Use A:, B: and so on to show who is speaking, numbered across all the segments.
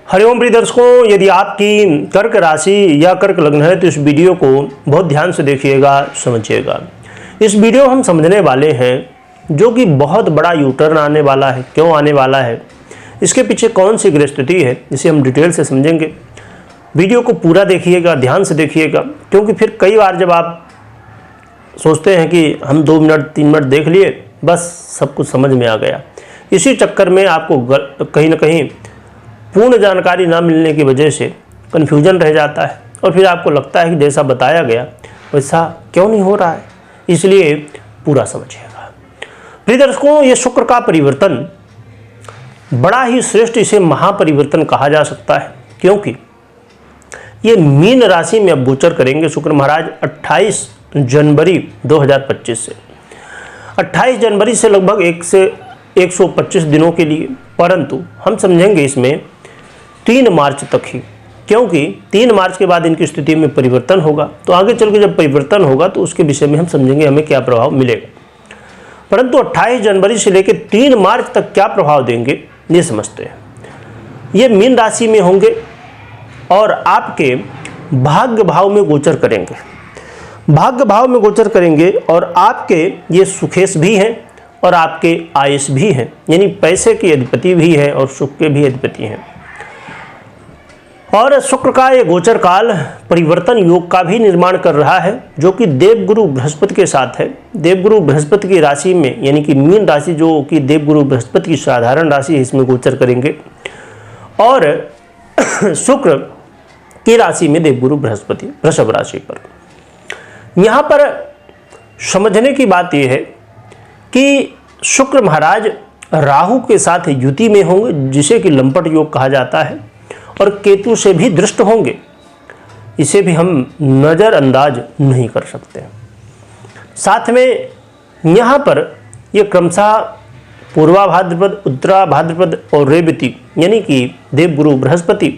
A: हरिओम प्रिय दर्शकों, यदि आपकी कर्क राशि या कर्क लग्न है तो इस वीडियो को बहुत ध्यान से देखिएगा, समझिएगा। इस वीडियो हम समझने वाले हैं जो कि बहुत बड़ा यूटर्न आने वाला है। क्यों आने वाला है, इसके पीछे कौन सी ग्रह स्थिति है, इसे हम डिटेल से समझेंगे। वीडियो को पूरा देखिएगा, ध्यान से देखिएगा, क्योंकि फिर कई बार जब आप सोचते हैं कि हम 2 मिनट 3 मिनट देख लिए, बस सब कुछ समझ में आ गया, इसी चक्कर में आपको कहीं ना कहीं पूर्ण जानकारी ना मिलने की वजह से कन्फ्यूजन रह जाता है और फिर आपको लगता है कि जैसा बताया गया वैसा क्यों नहीं हो रहा है। इसलिए पूरा समझिएगा। प्रिय दर्शकों, ये शुक्र का परिवर्तन बड़ा ही श्रेष्ठ, इसे महापरिवर्तन कहा जा सकता है, क्योंकि ये मीन राशि में अब गोचर करेंगे शुक्र महाराज 28 जनवरी 2025 से। 28 जनवरी से लगभग 1 से 125 दिनों के लिए, परंतु हम समझेंगे इसमें 3 मार्च तक ही, क्योंकि 3 मार्च के बाद इनकी स्थिति में परिवर्तन होगा। तो आगे चल के जब परिवर्तन होगा तो उसके विषय में हम समझेंगे हमें क्या प्रभाव मिलेगा। परंतु 28 जनवरी से लेकर 3 मार्च तक क्या प्रभाव देंगे ये समझते हैं। ये मीन राशि में होंगे और आपके भाग्य भाव में गोचर करेंगे। भाग्य भाव में गोचर करेंगे और आपके ये सुखेश भी हैं और आपके आयुष भी हैं, यानी पैसे के अधिपति भी है और सुख के भी अधिपति हैं। और शुक्र का ये गोचर काल परिवर्तन योग का भी निर्माण कर रहा है, जो कि देवगुरु बृहस्पति के साथ है। देवगुरु बृहस्पति की राशि में, यानी कि मीन राशि जो कि देवगुरु बृहस्पति की साधारण राशि है, इसमें गोचर करेंगे। और शुक्र की राशि में देवगुरु बृहस्पति वृषभ राशि पर। यहाँ पर समझने की बात यह है कि शुक्र महाराज राहु के साथ युति में होंगे, जिसे कि लंपट योग कहा जाता है, और केतु से भी दृष्ट होंगे। इसे भी हम नज़रअंदाज नहीं कर सकते। साथ में यहाँ पर ये क्रमशः पूर्वा भाद्रपद, उत्तरा भाद्रपद और रेवती, यानी कि देवगुरु बृहस्पति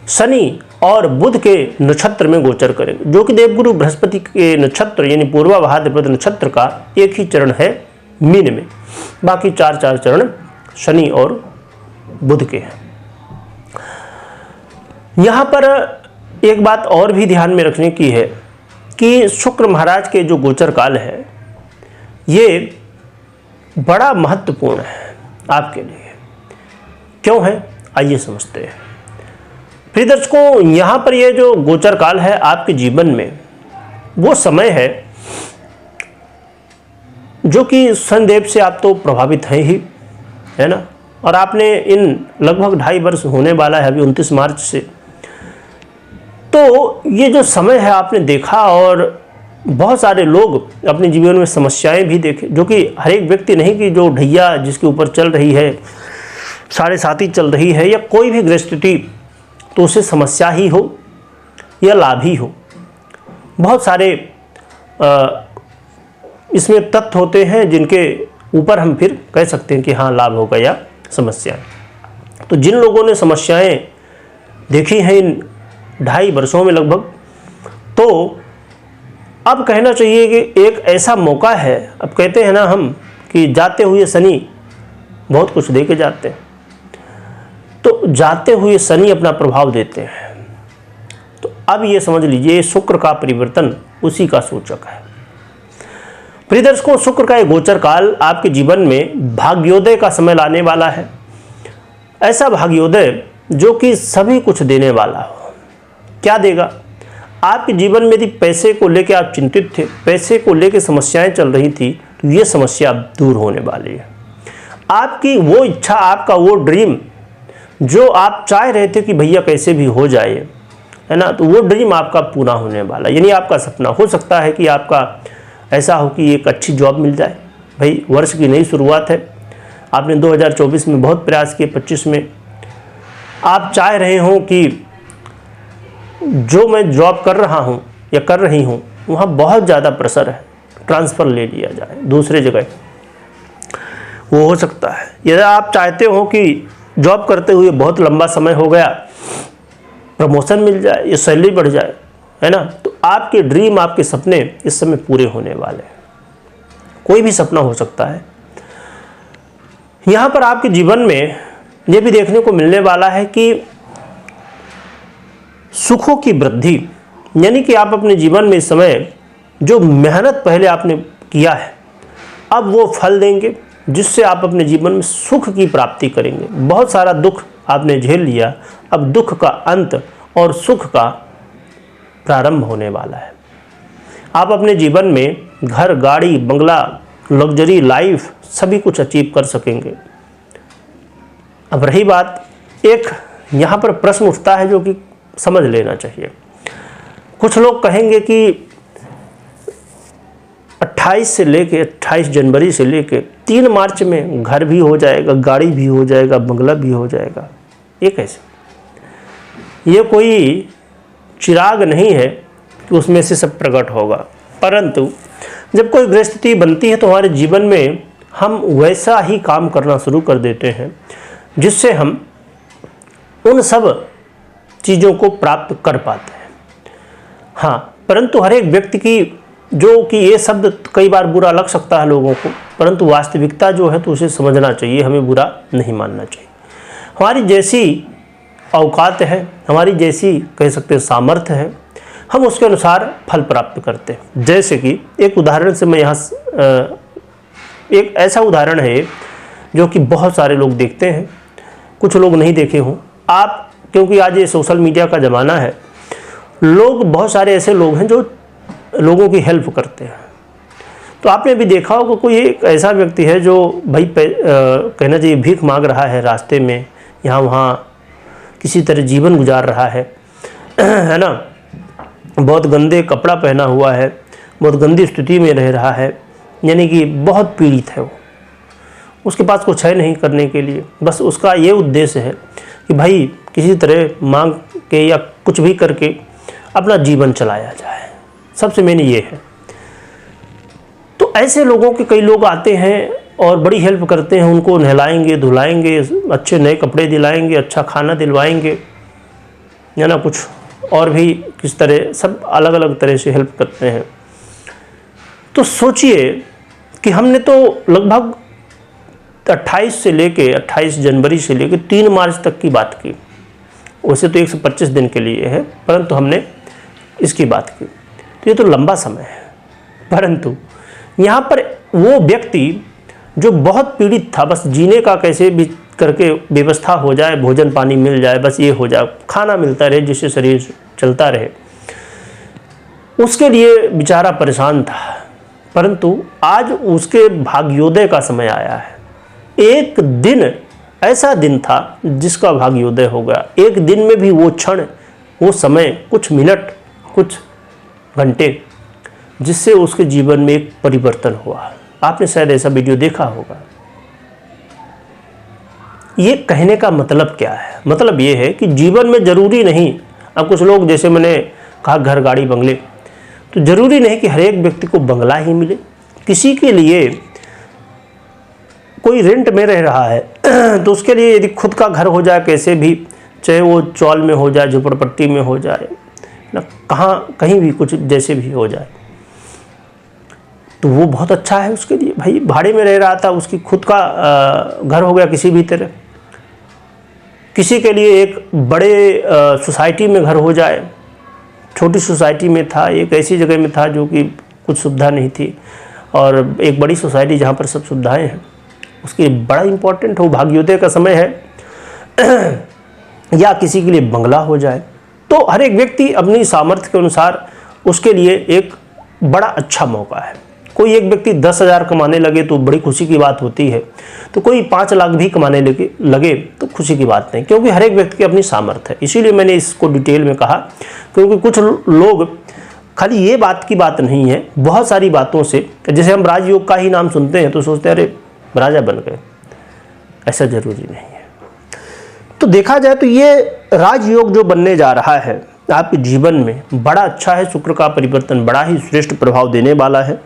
A: शनि और बुध के नक्षत्र में गोचर करेंगे, जो कि देवगुरु बृहस्पति के नक्षत्र यानी पूर्वा भाद्रपद नक्षत्र का एक ही चरण है मीन में, बाकी 4 चरण शनि और बुध के हैं। यहाँ पर एक बात और भी ध्यान में रखने की है कि शुक्र महाराज के जो गोचर काल है ये बड़ा महत्वपूर्ण है आपके लिए। क्यों है, आइए समझते हैं। प्रिय दर्शकों, यहाँ पर ये जो गोचर काल है आपके जीवन में वो समय है जो कि शनिदेव से आप तो प्रभावित हैं ही, है ना। और आपने इन लगभग 2.5 वर्ष होने वाला है अभी 29 मार्च से, तो ये जो समय है आपने देखा और बहुत सारे लोग अपने जीवन में समस्याएं भी देखे, जो कि हर एक व्यक्ति नहीं कि जो ढैया जिसके ऊपर चल रही है, 7.5 चल रही है या कोई भी ग्रह स्थिति, तो उसे समस्या ही हो या लाभ ही हो। बहुत सारे इसमें तथ्य होते हैं जिनके ऊपर हम फिर कह सकते हैं कि हाँ लाभ होगा या समस्या। तो जिन लोगों ने समस्याएं देखी हैं इन 2.5 वर्षों में लगभग, तो अब कहना चाहिए कि एक ऐसा मौका है। अब कहते हैं ना हम कि जाते हुए शनि बहुत कुछ दे के जाते हैं, तो जाते हुए शनि अपना प्रभाव देते हैं। तो अब ये समझ लीजिए शुक्र का परिवर्तन उसी का सूचक है। प्रिय दर्शकों, शुक्र का ये गोचर काल आपके जीवन में भाग्योदय का समय लाने वाला है। ऐसा भाग्योदय जो कि सभी कुछ देने वाला हो। क्या देगा, आपके जीवन में यदि पैसे को लेकर आप चिंतित थे, पैसे को लेकर समस्याएं चल रही थी, तो ये समस्या अब दूर होने वाली है। आपकी वो इच्छा, आपका वो ड्रीम जो आप चाह रहे थे कि भैया कैसे भी हो जाए, है ना, तो वो ड्रीम आपका पूरा होने वाला। यानी आपका सपना हो सकता है कि आपका ऐसा हो कि एक अच्छी जॉब मिल जाए। भाई वर्ष की नई शुरुआत है, आपने 2024 में बहुत प्रयास किए, 25 में आप चाह रहे हो कि जो मैं जॉब कर रहा हूँ या कर रही हूँ वहाँ बहुत ज़्यादा प्रेशर है, ट्रांसफ़र ले लिया जाए दूसरे जगह, वो हो सकता है। यदि आप चाहते हो कि जॉब करते हुए बहुत लंबा समय हो गया, प्रमोशन मिल जाए या सैलरी बढ़ जाए, है ना, तो आपके ड्रीम, आपके सपने इस समय पूरे होने वाले हैं। कोई भी सपना हो सकता है। यहाँ पर आपके जीवन में ये भी देखने को मिलने वाला है कि सुखों की वृद्धि, यानी कि आप अपने जीवन में इस समय जो मेहनत पहले आपने किया है अब वो फल देंगे, जिससे आप अपने जीवन में सुख की प्राप्ति करेंगे। बहुत सारा दुख आपने झेल लिया, अब दुख का अंत और सुख का प्रारंभ होने वाला है। आप अपने जीवन में घर, गाड़ी, बंगला, लग्जरी लाइफ सभी कुछ अचीव कर सकेंगे। अब रही बात, एक यहाँ पर प्रश्न उठता है जो कि समझ लेना चाहिए। कुछ लोग कहेंगे कि 28 जनवरी से लेके 3 मार्च में घर भी हो जाएगा, गाड़ी भी हो जाएगा, बंगला भी हो जाएगा। ये कैसे? ये कोई चिराग नहीं है कि उसमें से सब प्रकट होगा, परंतु जब कोई गृहस्थिति बनती है तो हमारे जीवन में हम वैसा ही काम करना शुरू कर देते हैं जिससे हम उन सब चीज़ों को प्राप्त कर पाते हैं। हाँ, परंतु हर एक व्यक्ति की, जो कि ये शब्द कई बार बुरा लग सकता है लोगों को, परंतु वास्तविकता जो है तो उसे समझना चाहिए, हमें बुरा नहीं मानना चाहिए। हमारी जैसी औकात है, हमारी जैसी कह सकते हैं सामर्थ्य है, हम उसके अनुसार फल प्राप्त करते हैं। जैसे कि एक उदाहरण से मैं यहाँ एक ऐसा उदाहरण है जो कि बहुत सारे लोग देखते हैं, कुछ लोग नहीं देखे हों आप, क्योंकि आज ये सोशल मीडिया का ज़माना है। लोग, बहुत सारे ऐसे लोग हैं जो लोगों की हेल्प करते हैं। तो आपने भी देखा होगा कोई एक ऐसा व्यक्ति है जो भाई कहना चाहिए भीख मांग रहा है रास्ते में, यहाँ वहाँ किसी तरह जीवन गुजार रहा है है ना, बहुत गंदे कपड़ा पहना हुआ है, बहुत गंदी स्थिति में रह रहा है, यानी कि बहुत पीड़ित है वो। उसके पास कुछ है नहीं करने के लिए, बस उसका ये उद्देश्य है कि भाई किसी तरह मांग के या कुछ भी करके अपना जीवन चलाया जाए। सबसे मेन ये है। तो ऐसे लोगों के कई लोग आते हैं और बड़ी हेल्प करते हैं, उनको नहलाएंगे, धुलाएंगे, अच्छे नए कपड़े दिलाएंगे, अच्छा खाना दिलवाएंगे, या ना कुछ और भी किस तरह, सब अलग अलग तरह से हेल्प करते हैं। तो सोचिए कि हमने तो लगभग 28 जनवरी से लेके 3 मार्च तक की बात की। वैसे तो 125 दिन के लिए है, परंतु हमने इसकी बात की, तो ये तो लंबा समय है। परंतु यहाँ पर वो व्यक्ति जो बहुत पीड़ित था, बस जीने का कैसे भी करके व्यवस्था हो जाए, भोजन पानी मिल जाए, बस ये हो जाए, खाना मिलता रहे, जिससे शरीर चलता रहे, उसके लिए बेचारा परेशान था। परंतु आज उसके भाग्योदय का समय आया है। एक दिन ऐसा दिन था जिसका भाग्योदय हो गया। एक दिन में भी वो क्षण, वो समय, कुछ मिनट, कुछ घंटे, जिससे उसके जीवन में एक परिवर्तन हुआ। आपने शायद ऐसा वीडियो देखा होगा। ये कहने का मतलब क्या है? मतलब ये है कि जीवन में ज़रूरी नहीं, अब कुछ लोग, जैसे मैंने कहा घर, गाड़ी, बंगले, तो ज़रूरी नहीं कि हर एक व्यक्ति को बंगला ही मिले। किसी के लिए कोई रेंट में रह रहा है तो उसके लिए यदि खुद का घर हो जाए कैसे भी, चाहे वो चौल में हो जाए, झोपड़पट्टी में हो जाए ना, कहीं भी कुछ जैसे भी हो जाए, तो वो बहुत अच्छा है उसके लिए। भाई भाड़े में रह रहा था, उसकी खुद का घर हो गया किसी भी तरह। किसी के लिए एक बड़े सोसाइटी में घर हो जाए, छोटी सोसाइटी में था, एक ऐसी जगह में था जो कि कुछ सुविधा नहीं थी, और एक बड़ी सोसाइटी जहाँ पर सब सुविधाएं हैं, उसके बड़ा इम्पोर्टेंट हो, भाग्योदय का समय है। या किसी के लिए बंगला हो जाए। तो हर एक व्यक्ति अपनी सामर्थ्य के अनुसार उसके लिए एक बड़ा अच्छा मौका है। कोई एक व्यक्ति 10,000 कमाने लगे तो बड़ी खुशी की बात होती है, तो कोई 5 लाख भी कमाने लगे तो खुशी की बात नहीं, क्योंकि हर एक व्यक्ति की अपनी सामर्थ्य है। इसीलिए मैंने इसको डिटेल में कहा, क्योंकि कुछ लोग खाली ये बात की बात नहीं है, बहुत सारी बातों से, जैसे हम राजयोग का ही नाम सुनते हैं तो सोचते हैं अरे राजा बन गए, ऐसा जरूरी नहीं है। तो देखा जाए तो ये राजयोग जो बनने जा रहा है आपके जीवन में बड़ा अच्छा है। शुक्र का परिवर्तन बड़ा ही श्रेष्ठ प्रभाव देने वाला है।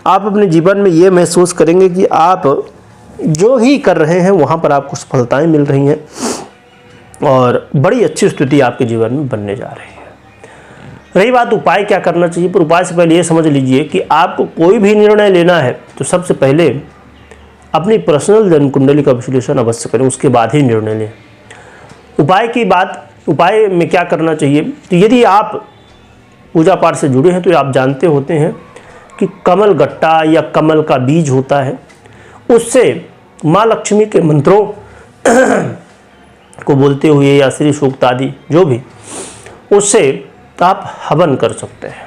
A: आप अपने जीवन में ये महसूस करेंगे कि आप जो ही कर रहे हैं वहाँ पर आपको सफलताएं मिल रही हैं और बड़ी अच्छी स्थिति आपके जीवन में बनने जा रही है। रही बात उपाय क्या करना चाहिए, पर उपाय से पहले ये समझ लीजिए कि आपको कोई भी निर्णय लेना है तो सबसे पहले अपनी पर्सनल जन्म कुंडली का विश्लेषण अवश्य करें, उसके बाद ही निर्णय लें। उपाय की बात उपाय में क्या करना चाहिए, तो यदि आप पूजा पाठ से जुड़े हैं तो आप जानते होते हैं कि कमल गट्टा या कमल का बीज होता है, उससे माँ लक्ष्मी के मंत्रों को बोलते हुए या श्री सूक्त आदि जो भी, उससे आप हवन कर सकते हैं।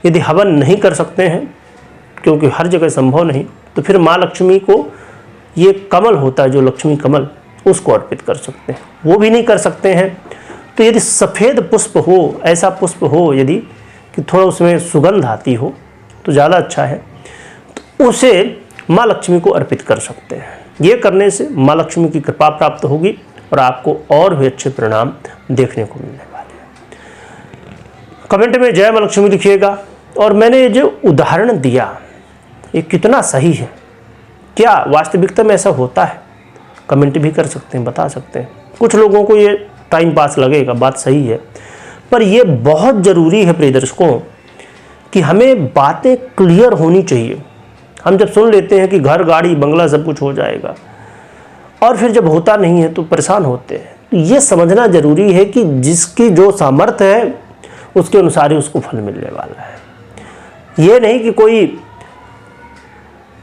A: यदि हवन नहीं कर सकते हैं क्योंकि हर जगह संभव नहीं, तो फिर माँ लक्ष्मी को ये कमल होता है जो लक्ष्मी कमल, उसको अर्पित कर सकते हैं। वो भी नहीं कर सकते हैं तो यदि सफ़ेद पुष्प हो, ऐसा पुष्प हो यदि कि थोड़ा उसमें सुगंध आती हो तो ज़्यादा अच्छा है, तो उसे माँ लक्ष्मी को अर्पित कर सकते हैं। ये करने से माँ लक्ष्मी की कृपा प्राप्त होगी और आपको और भी अच्छे परिणाम देखने को मिलने वाले हैं। कमेंट में जय माँ लक्ष्मी लिखिएगा। और मैंने ये जो उदाहरण दिया ये कितना सही है, क्या वास्तविकता में ऐसा होता है? कमेंट भी कर सकते हैं, बता सकते हैं। कुछ लोगों को ये टाइम पास लगेगा, बात सही है, पर ये बहुत ज़रूरी है प्रिय दर्शकों कि हमें बातें क्लियर होनी चाहिए। हम जब सुन लेते हैं कि घर गाड़ी बंगला सब कुछ हो जाएगा और फिर जब होता नहीं है तो परेशान होते हैं। तो ये समझना ज़रूरी है कि जिसकी जो सामर्थ्य है उसके अनुसार ही उसको फल मिलने वाला है। ये नहीं कि कोई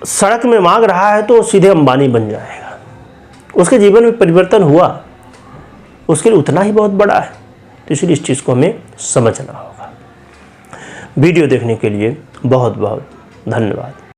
A: सड़क में मांग रहा है तो सीधे अंबानी बन जाएगा। उसके जीवन में परिवर्तन हुआ, उसके लिए उतना ही बहुत बड़ा है। तो इसलिए इस चीज़ को हमें समझना होगा। वीडियो देखने के लिए बहुत बहुत धन्यवाद।